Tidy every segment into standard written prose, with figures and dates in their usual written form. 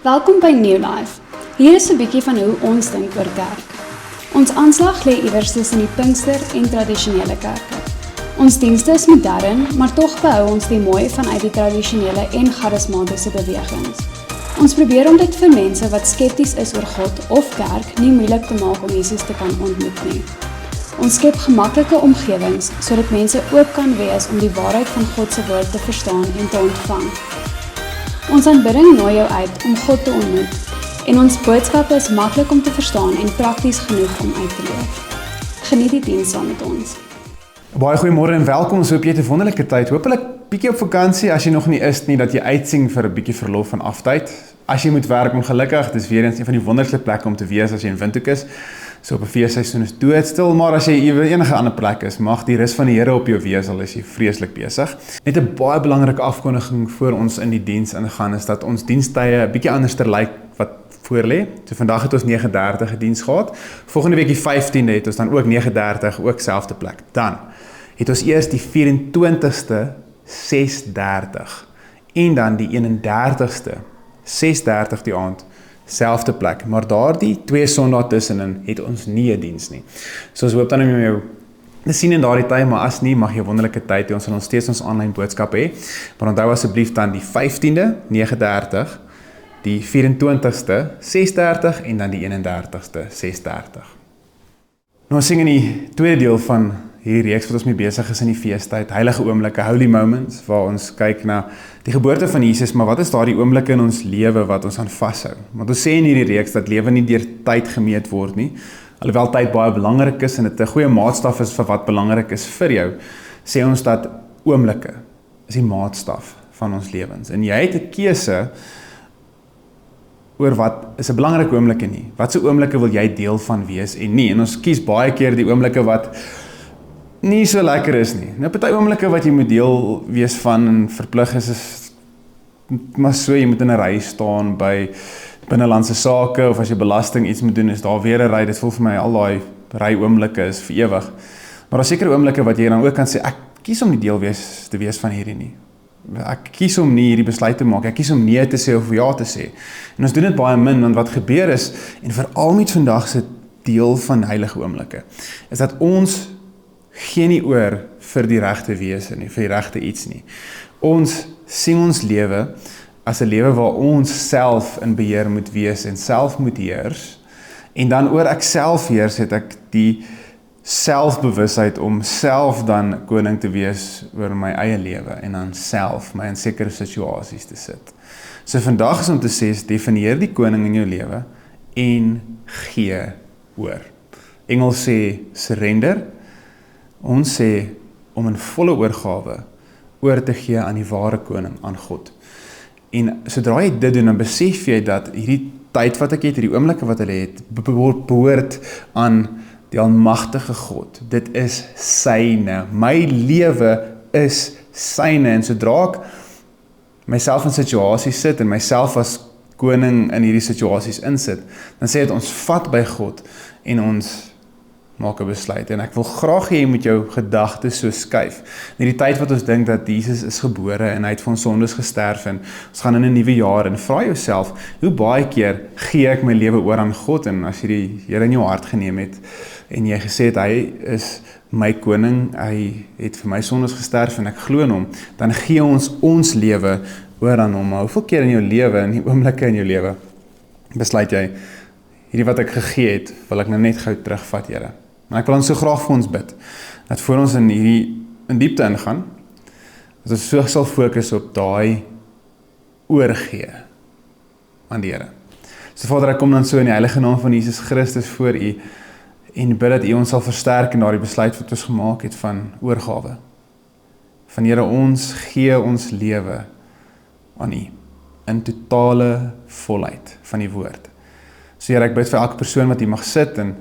Welkom by New Life. Hier is 'n bietjie van hoe ons dink oor kerk. Ons aanslag lê iewers tussen die Pinkster en tradisionele kerke. Ons dienste is modern, maar tog behou ons die mooi vanuit die tradisionele en charismatiese bewegings. Ons probeer om dit vir mense wat skepties is oor God of kerk nie moeilik te maak om Jesus te kan ontmoet nie. Ons skep gemaklike omgewings sodat mense oop kan wees om die waarheid van God se woord te verstaan en te ontvang. Ons aanbidding nooi jou uit om God te ontmoet en ons boodskappe is maklik om te verstaan en prakties genoeg om uit te leef. Geniet die diens saam met ons. Baie goeiemôre en welkom. Hoop jy het 'n wonderlike tyd. Hoopelik bietjie op vakansie as jy nog nie is nie, dat jy uitsien vir 'n bietjie verlof van aftyd. As jy moet werk, ongelukkig, dis weer eens een van die wonderlikste plekke om te wees as jy in Windhoek is. So op 'n feesseisoen is doodstil, maar as jy enige ander plek is, mag die rus van die Here op jou wees al is jy vreeslik besig. Net 'n baie belangrike afkondiging voor ons in die diens ingaan is dat ons dienstye 'n bietjie anders lyk wat voorlê. So vandag het ons 9:30 'n diens gehad. Volgende week die 15de het ons dan ook 9:30 ook selfde plek. Dan het ons eers die 24ste 6:30 en dan die 31ste 6:30 die aand selfde plek, maar daardie 2 Sondae tussenin het ons nie 'n diens nie. So ons hoop dan om jou te sien in daardie tyd, maar as nie, mag jy 'n wonderlike tyd hê. Ons sal nog steeds ons aanlyn boodskap hê, maar onthou asseblief dan die 15de 9:30, die 24ste 6:30 en dan die 31ste 6:30. Nou ons sing in die tweede deel van hierdie reeks wat ons mee besig is in die feestyd, heilige oomblikke, holy moments, waar ons kyk na die geboorte van Jesus, maar wat is daardie oomblikke in ons lewe wat ons aan vashou? Want ons sê in hierdie reeks dat lewe nie deur tyd gemeet word nie, alhoewel tyd baie belangrik is en dit 'n goeie maatstaf is vir wat belangrik is vir jou, sê ons dat oomblikke is die maatstaf van ons lewens. En jy het 'n keuse oor wat is 'n belangrike oomblikke nie. Wat se oomblikke wil jy deel van wees en nie? En ons kies baie keer die oomblikke wat nie so lekker is nie. Nou party oomblikke wat jy moet deel wees van en verplig is maar so, jy moet in 'n ry staan by binnelandse sake of as jy belasting iets moet doen, is daar weer 'n ry. Dit voel vir my al daai ry oomblikke is vir ewig. Maar daar is sekere oomblikke wat jy dan ook kan sê, ek kies om nie deel te wees van hierdie nie. Ek kies om nie hierdie besluit te maak. Ek kies om nee te sê of ja te sê. En ons doen dit baie min, want wat gebeur is, en veral met vandag se deel van heilige oomblikke, is dat ons gee nie oor vir die regte wese nie, vir die regte iets nie. Ons sien ons lewe as 'n lewe waar ons self in beheer moet wees en self moet heers. En dan oor ek self heers, het ek die selfbewusheid om self dan koning te wees oor my eie lewe en dan self my in sekere situasies te sit. So vandag is om te sê, definieer die koning in jou lewe en gee oor. Engels sê surrender. Ons sê om in volle oorgawe oor te gee aan die ware koning, aan God. En sodra jy dit doen, dan besef jy dat hierdie tyd wat ek het, hierdie oomblikke wat hulle het, behoort aan die almagtige God. Dit is syne. My lewe is syne. En sodra ek myself in situasies sit en myself as koning in hierdie situasies insit, dan sê dit ons vat by God en ons maak 'n besluit. En ek wil graag hê jy moet jou gedagtes so skuif. In die tyd wat ons dink dat Jesus is gebore en hy het vir ons sondes gesterf en ons gaan in 'n nuwe jaar, en vra jouself, hoe baie keer gee ek my lewe oor aan God? En as jy die Here in jou hart geneem het en jy gesê het hy is my koning, hy het vir my sondes gesterf en ek glo in hom, dan gee ons lewe oor aan hom. Maar hoeveel keer in jou lewe, in die oomblikke in jou lewe, besluit jy, hierdie wat ek gegee het, wil ek nou net gou terugvat, Here. Maar ek wil dan so graag vir ons bid, dat voor ons in diepte ingaan, dat ons so sal fokus op daai oorgee aan die Here. So Vader, ek kom dan so in die heilige naam van Jesus Christus voor U, en bid dat U ons sal versterk in daardie besluit wat ons gemaak het van oorgawe. Van Here, ons gee ons lewe aan U, in totale volheid van die woord. So Here, ek bid vir elke persoon wat hier mag sit, en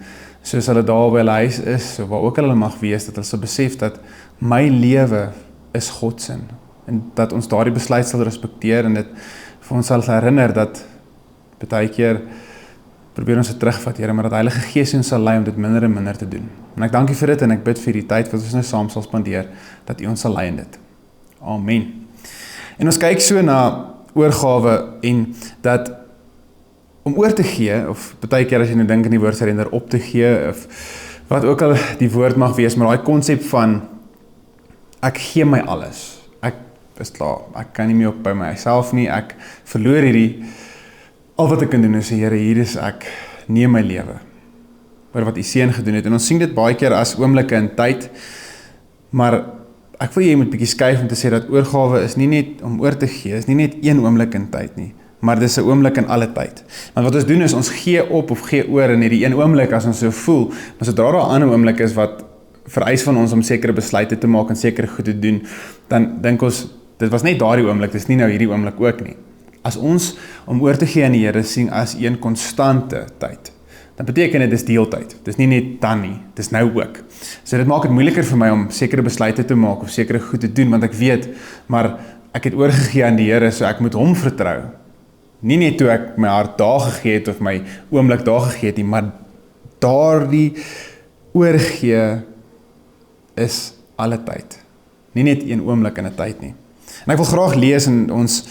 soos hulle daar by hulle huis is, of waar ook hulle mag wees, dat hulle sal besef dat my lewe is God se, en dat ons daardie besluit sal respekteer, en dit vir ons sal herinner dat baie keer probeer ons dit terugvat, Here, maar dat Heilige Gees ons sal lei om dit minder en minder te doen. En ek dank U vir dit, en ek bid vir die tyd wat ons nou saam sal spandeer, dat U ons sal lei in dit. Amen. En ons kyk so na oorgawe, en dat om oor te gee, of baie keer as jy nou dink in die woord surrender, op te gee, of wat ook al die woord mag wees, maar daai konsep van, ek gee my alles, ek is klaar, ek kan nie meer op by myself nie, ek verloor hierdie, al wat ek kan doen is, Here, hier is ek, neem my lewe, oor wat U Seun gedoen het, en ons sien dit baie keer as oomblikke in tyd, maar ek wil jy moet bietjie skuif om te sê dat oorgawe is nie net om oor te gee, is nie net een oomblik in tyd nie, maar dis 'n oomblik in alle tyd. Want wat ons doen is, ons gee op of gee oor in hierdie een oomblik as ons so voel, maar sodra daar 'n ander oomblik is wat vereis van ons om sekere besluite te maak en sekere goed te doen, dan dink ons, dit was net daardie oomblik, dis nie nou hierdie oomblik ook nie. As ons om oor te gee aan die Here sien as een konstante tyd, dan beteken dit is deeltyd. Dis nie net dan nie, dis nou ook. So dit maak dit moeiliker vir my om sekere besluite te maak of sekere goed te doen, want ek weet, maar ek het oorgegee aan die Here, so ek moet hom vertrou. Nie net toe ek my hart daar gegee het of my oomblik daar gegee het nie, maar daardie oorgee is alle tyd. Nie net een oomblik in 'n tyd nie. En ek wil graag lees en ons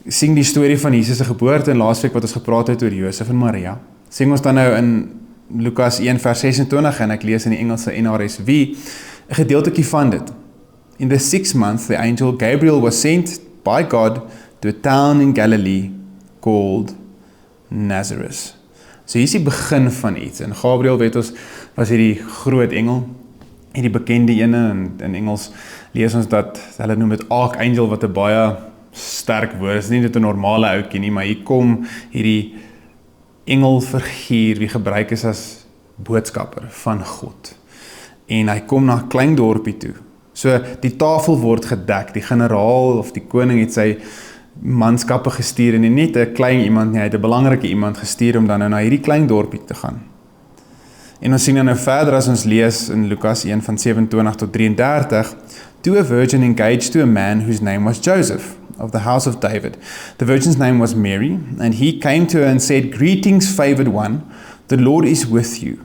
sien die storie van Jesus se geboorte en laasweek wat ons gepraat het oor Josef en Maria. Sing ons dan nou in Lukas 1 vers 26 en ek lees in die Engelse NRSV 'n gedeeltjie van dit. In the 6th month, the angel Gabriel was sent by God to a town in Galilee called Nazareth. So hier is die begin van iets. En Gabriel, weet ons, was hierdie groot engel, hierdie bekende ene, en in Engels lees ons dat, hulle noem dit archangel, wat 'n baie sterk woord is, nie net 'n normale ouetjie nie, maar hier kom hierdie engelfiguur, wie gebruik is as boodskapper van God. En hy kom na 'n klein dorpie toe. So die tafel word gedek, die generaal of die koning het sy manskappe gestuur en nie net 'n klein iemand nie, hy het 'n belangrike iemand gestuur om dan nou na hierdie klein dorpie te gaan. En ons sien dan nou verder as ons lees in Lukas 1 van 27 tot 33, to a virgin engaged to a man whose name was Joseph, of the house of David. The virgin's name was Mary, and he came to her and said, "Greetings, favored one, the Lord is with you."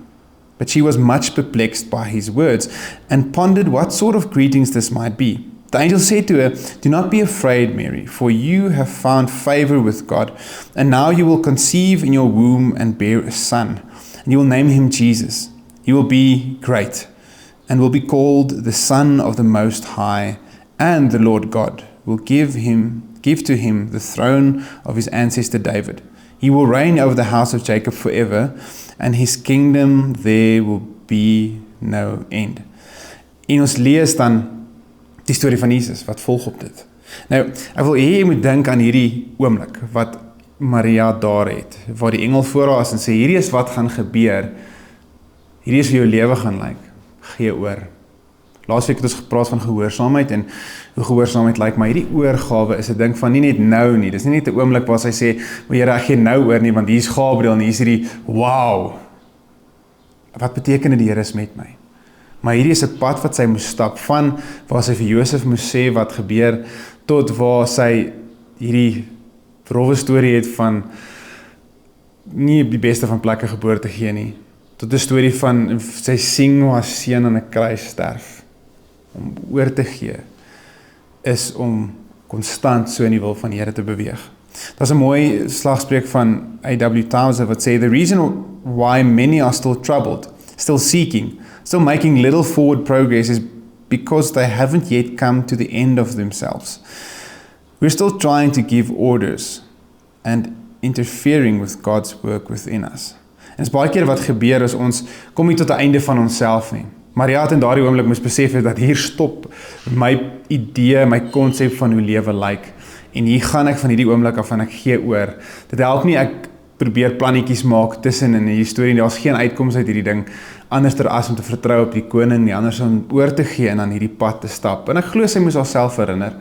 But she was much perplexed by his words, and pondered what sort of greetings this might be. The angel said to her, "Do not be afraid, Mary, for you have found favor with God, and now you will conceive in your womb and bear a son, and you will name him Jesus. He will be great, and will be called the Son of the Most High, and the Lord God will give to him the throne of his ancestor David. He will reign over the house of Jacob forever, and his kingdom there will be no end." En ons lees dan die storie van Jesus, wat volg op dit. Nou, ek wil hê jy moet dink aan hierdie oomblik, wat Maria daar het, waar die engel voor haar is en sê, hierdie is wat gaan gebeur, hierdie is hoe jou lewe gaan lyk, gee oor. Laasweek het ons gepraat van gehoorsaamheid en hoe gehoorsaamheid lyk, maar hierdie oorgawe is 'n ding van nie net nou nie, dis nie net 'n oomblik waar sy sê, "O Here, ek gee nou oor nie, want hier is Gabriel en hier is hierdie, wow, wat beteken dit die Here is met my?" Maar hierdie is 'n pad wat sy moes stap, van waar sy vir Josef moes sê wat gebeur, tot waar sy hierdie rowwe storie het van nie op die beste van plekke geboorte gee nie, tot 'n storie van sy sien hoe haar seun aan 'n kruis sterf. Om oor te gee is om konstant so in die wil van die Here te beweeg. Daar's 'n mooi slagspreuk van A.W. Tozer wat sê, "The reason why many are still troubled, still seeking, still making little forward progress is because they haven't yet come to the end of themselves. We're still trying to give orders and interfering with God's work within us." En is baie keer wat gebeur is ons kom nie tot die einde van onsself nie. Maria het in daardie oomblik moes besef het dat hier stop my idee, my konsep van hoe lewe lyk. En hier gaan ek van hierdie oomblik af en ek gee oor. Dit help nie ek probeer plannetjies maak tussen in die storie, daar's geen uitkoms uit hierdie ding, anderster as om te vertrou op die koning, nie anders om oor te gee en aan hierdie pad te stap. En ek glo sy moes haarself herinner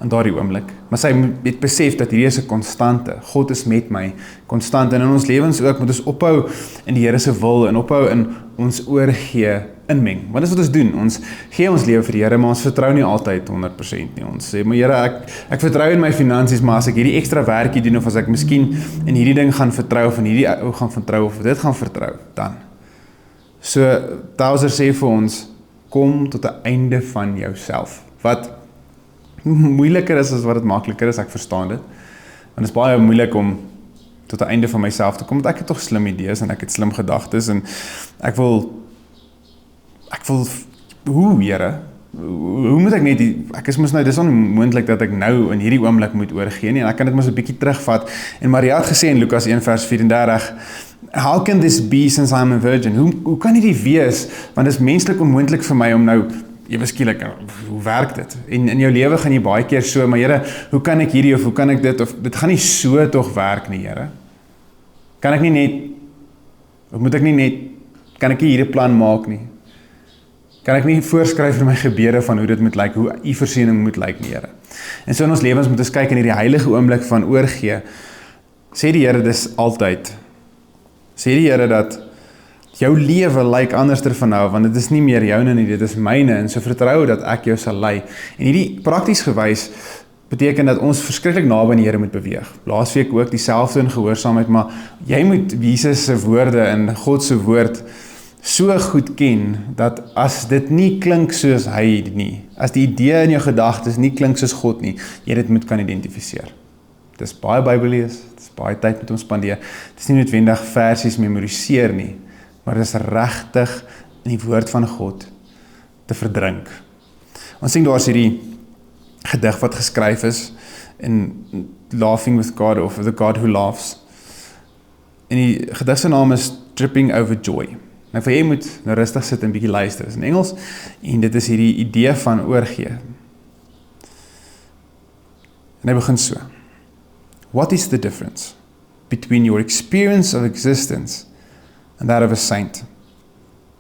in daardie oomblik. Maar sy het besef dat hierdie is 'n konstante. God is met my, konstant. En in ons lewens ook moet ons ophou in die Here se wil en ophou in ons oorgee inmeng. Want dis wat ons doen. Ons gee ons lewe vir die Here, maar ons vertrou nie altyd 100% nie. Ons sê, maar Here, ek vertrou in my finansies, maar as ek hierdie ekstra werkie doen of as ek miskien in hierdie ding gaan vertrou of in hierdie ou gaan vertrou of dit gaan vertrou, dan. So Tozer sê vir ons, kom tot 'n einde van jouself. Wat moeiliker is as wat dit makliker is, ek verstaan dit. Want dit is baie moeilik om tot 'n einde van myself te kom, want ek het tog slim idees en ek het slim gedagtes en ek wil hoe, Here? Hoe moet ek net ek is mos nou, dis onmoontlik dat ek nou in hierdie oomblik moet oorgee nie, en ek kan dit mos 'n bietjie terugvat, en Maria het gesê in Lukas 1 vers 34, how can this be since I'm a virgin? Hoe kan hierdie wees, want dit is menslik onmoontlik vir my om nou, ewe skielik, hoe werk dit? En in jou lewe gaan jy baie keer so, maar Here, hoe kan ek hierdie, of hoe kan ek dit, of dit gaan nie so tog werk nie, Here. Kan ek nie net, of moet ek nie net, kan ek nie hierdie plan maak nie? Kan ek nie voorskryf vir my gebede van hoe dit moet lyk, hoe u voorsiening moet lyk nie, Here. En so in ons lewens moet ons kyk in hierdie heilige oomblik van oorgee. Sê die Here dis altyd. Sê die Here dat jou lewe lyk anderster van nou, want dit is nie meer joune nie, dit is myne, en so vertrou dat ek jou sal lei. En hierdie prakties gewys beteken dat ons verskriklik naby aan die Here moet beweeg. Laasweek ook dieselfde in gehoorsaamheid, maar jy moet Jesus se woorde en God se woord so goed ken, dat as dit nie klink soos hy nie, as die idee in jou gedagtes nie klink soos God nie, jy dit moet kan identifiseer. Dit is baie Bybellees, dit is baie tyd met ons spandeer, dit is nie noodwendig versies memoriseer nie, maar dit is regtig in die woord van God te verdrink. Ons sien daar is hierdie gedig wat geskryf is, in Laughing with God, of The God Who Laughs, en die gedig se naam is Tripping Over Joy. Nou vir jy moet nou rustig sit en bietjie luister, is in Engels, en dit is hierdie idee van oorgee. En hy begin so. What is the difference between your experience of existence and that of a saint?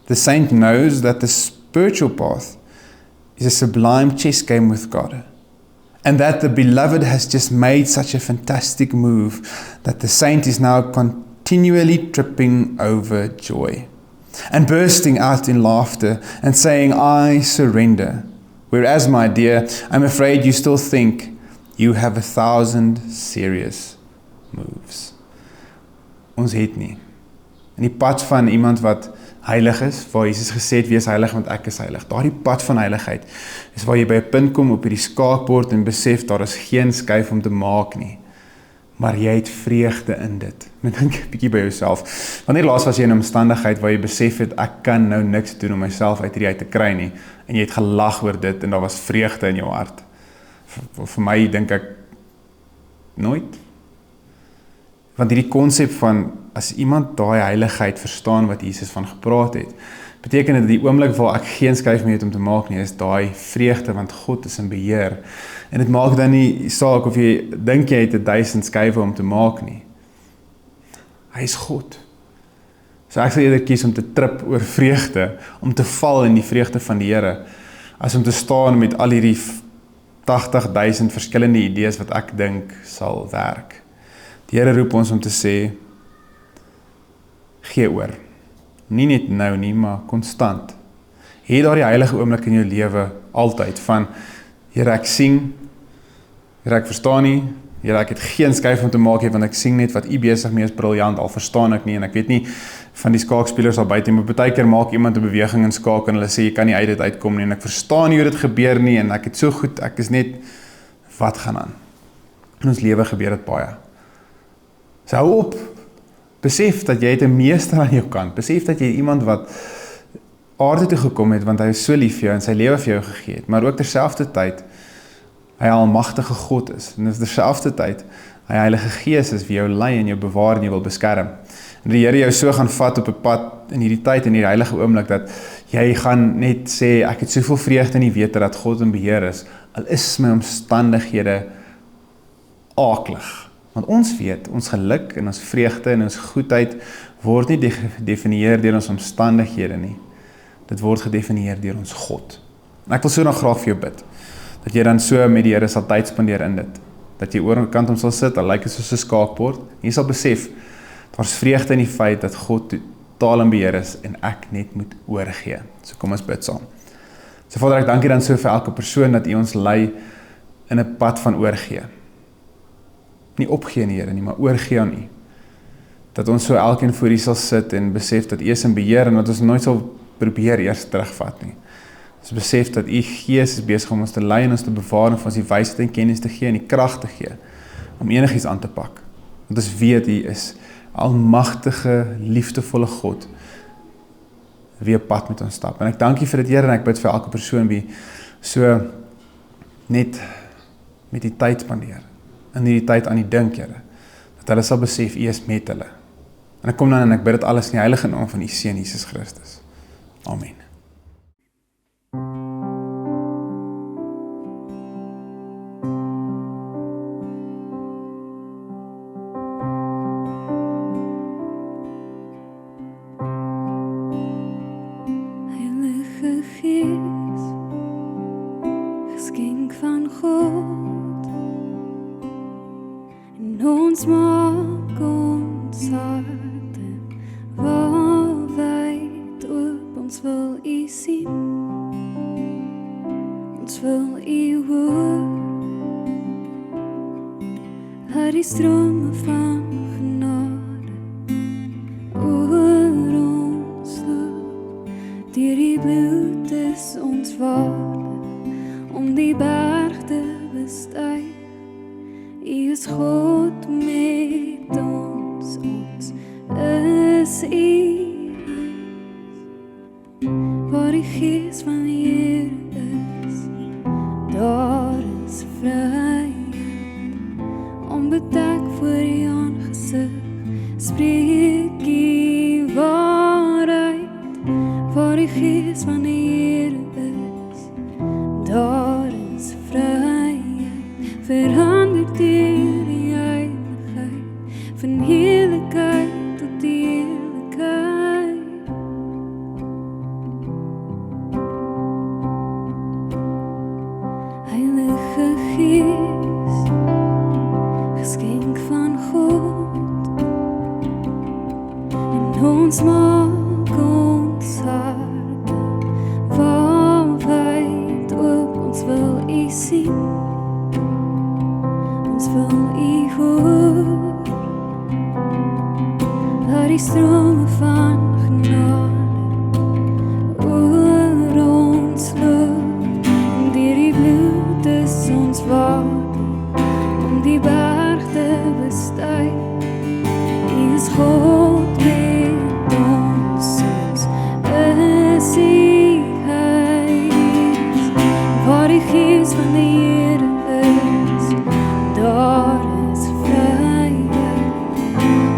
The saint knows that the spiritual path is a sublime chess game with God, and that the beloved has just made such a fantastic move that the saint is now continually tripping over joy and bursting out in laughter and saying, I surrender. Whereas, my dear, I'm afraid you still think you have 1,000 serious moves. Ons het nie. In die pad van iemand wat heilig is, waar Jesus gesê het, wees heilig want ek is heilig. Daardie pad van heiligheid is waar jy by 'n punt kom op hierdie skaakbord en besef daar is geen skuif om te maak nie. Maar jy het vreugde in dit. Moet dink 'n bietjie by jouself. Wanneer laas was jy in 'n omstandigheid waar jy besef het, ek kan nou niks doen om myself uit hierdie uit te kry nie, en jy het gelag oor dit en daar was vreugde in jou hart? Vir my dink ek nooit. Want hierdie konsep van, as iemand daai heiligheid verstaan wat Jesus van gepraat het, beteken dit die oomblik waar ek geen skuif meer het om te maak nie, is daai vreugde, want God is in beheer. En dit maak dan nie saak of jy dink jy het 1000 skuive om te maak nie. Hy is God. So ek sal eerder kies om te trip oor vreugde, om te val in die vreugde van die Here, as om te staan met al hierdie 80,000 verskillende idees wat ek dink sal werk. Die Here roep ons om te sê, gee oor. Nie net nou nie, maar konstant. Hê daardie heilige oomblik in jou lewe altyd van, Here, ek sien, Here, ek verstaan nie, Here, ek het geen skuif om te maak, want ek sien net wat u besig mee is briljant, al verstaan ek nie, en ek weet nie van die skaakspelers al buite, maar baie keer maak iemand 'n beweging in skaak, en hulle sê, jy kan nie uit dit uitkom nie, en ek verstaan nie hoe dit gebeur nie, en ek het so goed, ek is net, wat gaan aan? In ons lewe gebeur dit baie. So hou op, besef dat jy het 'n meester aan jou kant, besef dat jy iemand wat aarde toe gekom het, want hy is so lief vir jou, en sy lewe vir jou gegee het, maar ook terselfdertyd, hy almagtige God is, en terselfdertyd, hy Heilige Gees is wie jou lei en jou bewaar en jou wil beskerm. En die Here jou so gaan vat op 'n pad in hierdie tyd, in hierdie heilige oomblik, dat jy gaan net sê, ek het soveel vreugde in die wete dat God in beheer is, al is my omstandighede aaklig. Want ons weet, ons geluk en ons vreugde en ons goedheid word nie gedefinieer deur ons omstandighede nie. Dit word gedefinieer deur ons God. En ek wil so nog graag vir jou bid, dat jy dan so met die Here sal tyd spandeer in dit. Dat jy oorkant hom sal sit, al lyk dit soos 'n skaakbord. Jy sal besef, daar's vreugde in die feit dat God totaal in beheer is en ek net moet oorgee. So kom ons bid saam. So Vader, ek dank U dan so vir elke persoon dat U ons lei in 'n pad van oorgee. Nie opgee nie, Here nie, maar oorgee aan U. Dat ons so elkeen voor U sal sit en besef dat U is in beheer en dat ons nooit sal probeer eers terugvat nie. Ons besef dat U Gees is besig om ons te lei en ons te bewaar en vir ons die wysheid en kennis te gee en die krag te gee om enigiets aan te pak. Want ons weet U is almagtige, liefdevolle God, wie 'n pad met ons stap. En ek dank U vir dit, Here, en ek bid vir elke persoon wie so net met die tyd spandeer, en die tyd aan die dink, Here, dat hulle sal besef, U is met hulle. En ek kom dan en ek bid dit alles in die heilige naam van U Seun Jesus Christus. Amen. Heilige Gees, geskenk van God, en ons maak ons harte wyd oop, ons wil U sien, ons wil U hoor, laat die strome van genade oor ons loop, deur die bloed is ons waarde, om die berg te bestyg. U is God met ons, ons is U. Waar die Gees van die Here is, daar is vryheid. Onbedek voor U aangesig, spreek U waarheid. Waar die Gees van die Here is, daar is vryheid. Verander deur die heiligheid, van heerlikheid tot heerlikheid. Heilige Gees, geskenk van God, en ons maak ons harte wyd oop, ons wil U sien, ons wil U hoor, laat die strome van genade oor ons loop, en deur die bloed is ons waarde, om die berg te bestyg. U is God met ons, ons is U huis. Waar die Gees van die Here is, daar is vryheid.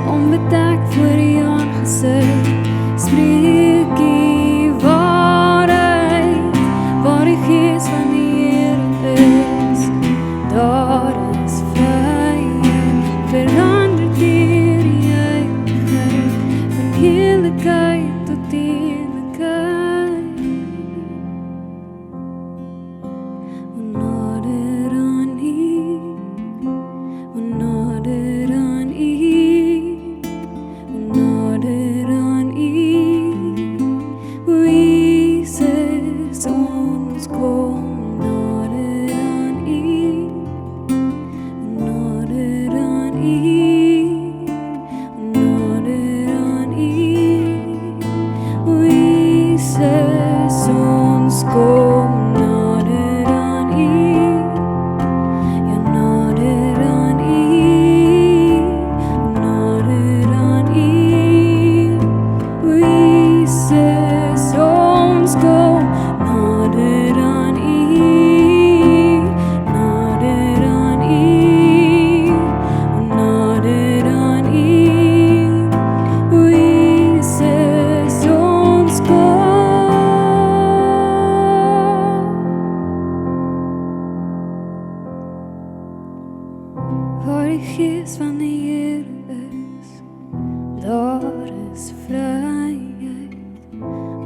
Onbedek voor U aangesig, spreek U waarheid. Waar die Gees van die Here is, daar is vryheid. Verander deur die heiligheid, van heerlikheid tot heerlikheid. We nader aan U, we nader aan U, we nader aan U. O Jesus, ons kom nader aan U, nader aan U, nader aan U. O Jesus, ons kom nader aan U, ja nader aan U, nader aan U. O Jesus, ons kom nader aan U, nader aan U, nader aan U. O Jesus, ons kom. Waar die Gees van die Here is, daar is vryheid.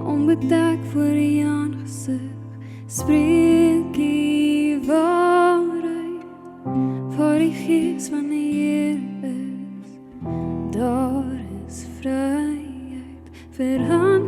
Onbedek voor U aangesig, spreek U waarheid. Waar die Gees van die Here is, daar is vryheid. Verander